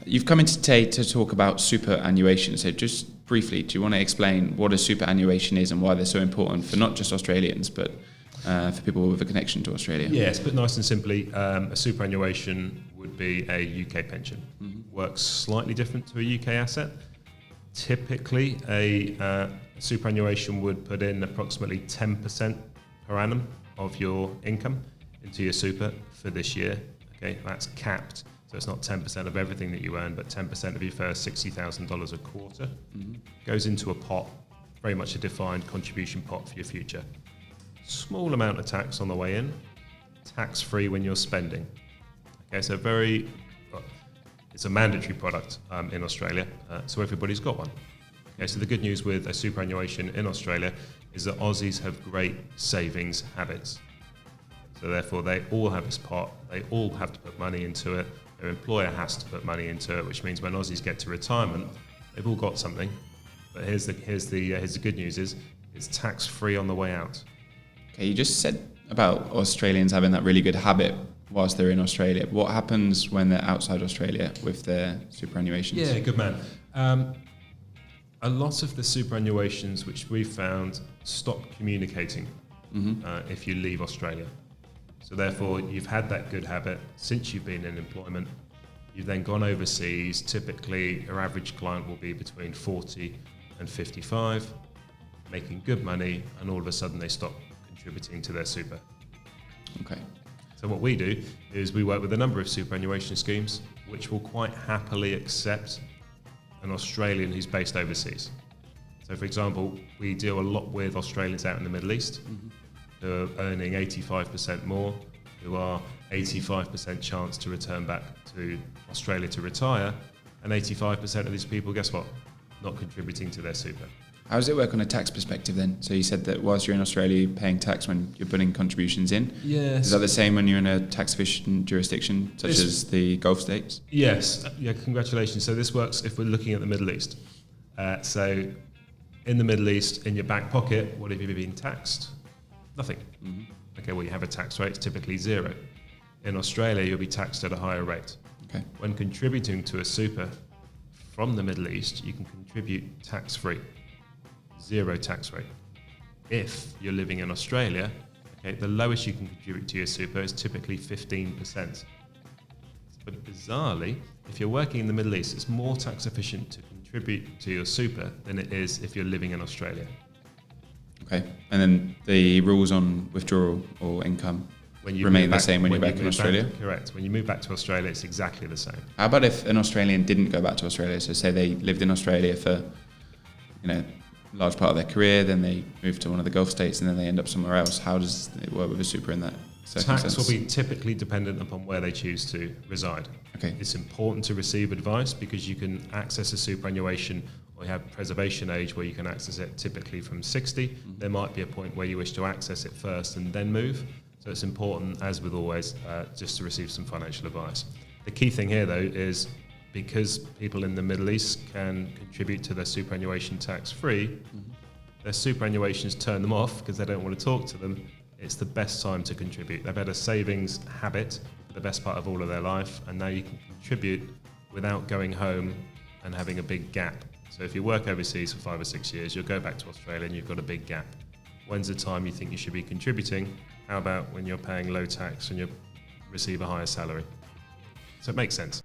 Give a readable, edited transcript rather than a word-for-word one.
You've come in today to talk about superannuation. So just briefly, do you want to explain what a superannuation is and why they're so important for not just Australians, but for people with a connection to Australia? Yes, but nice and simply, a superannuation would be a UK pension. Works slightly different to a UK asset. Typically, a superannuation would put in approximately 10% per annum of your income into your super for this year. Okay, that's capped. So it's not 10% of everything that you earn, but 10% of your first $60,000 a quarter goes into a pot, very much a defined contribution pot for your future. Small amount of tax on the way in, tax-free when you're spending. Okay, so it's a mandatory product in Australia, so everybody's got one. Okay, so the good news with a superannuation in Australia is that Aussies have great savings habits. So therefore, they all have this pot. They all have to put money into it. Their employer has to put money into it, which means when Aussies get to retirement, they've all got something. But here's the good news: it's tax-free on the way out. Okay, you just said about Australians having that really good habit whilst they're in Australia. What happens when they're outside Australia with their superannuations? Yeah, good man. A lot of the superannuations which we've found stop communicating if you leave Australia. So therefore, you've had that good habit since you've been in employment. You've then gone overseas. Typically, your average client will be between 40 and 55, making good money, and all of a sudden they stop contributing to their super. Okay. So what we do is we work with a number of superannuation schemes which will quite happily accept an Australian who's based overseas. So for example, we deal a lot with Australians out in the Middle East who are earning 85% more, who are 85% chance to return back to Australia to retire, and 85% of these people, guess what? Not contributing to their super. How does it work on a tax perspective then? So you said that whilst you're in Australia, you're paying tax when you're putting contributions in. Yes. Is that the same when you're in a tax-efficient jurisdiction, such as the Gulf states? Yes. Yeah, congratulations. So this works if we're looking at the Middle East. So in the Middle East, in your back pocket, what have you been taxed? Nothing. Okay, well, you have a tax rate, it's typically 0. In Australia, you'll be taxed at a higher rate. Okay. When contributing to a super from the Middle East, you can contribute tax-free. 0 tax rate. If you're living in Australia, okay, the lowest you can contribute to your super is typically 15%. But bizarrely, if you're working in the Middle East, it's more tax efficient to contribute to your super than it is if you're living in Australia. Okay. And then the rules on withdrawal or income remain the same when you're back in Australia? Correct. When you move back to Australia, it's exactly the same. How about if an Australian didn't go back to Australia? So say they lived in Australia for, large part of their career, then they move to one of the Gulf states and then they end up somewhere else. How does it work with a super in that circumstance? Tax will be typically dependent upon where they choose to reside. Okay. It's important to receive advice because you can access a superannuation or you have preservation age where you can access it typically from 60. There might be a point where you wish to access it first and then move. So it's important, as with always, just to receive some financial advice. The key thing here, though, is because people in the Middle East can contribute to their superannuation tax-free, their superannuations turn them off because they don't want to talk to them. It's the best time to contribute. They've had a savings habit for the best part of all of their life, and now you can contribute without going home and having a big gap. So if you work overseas for 5 or 6 years, you'll go back to Australia and you've got a big gap. When's the time you think you should be contributing? How about when you're paying low tax and you receive a higher salary? So it makes sense.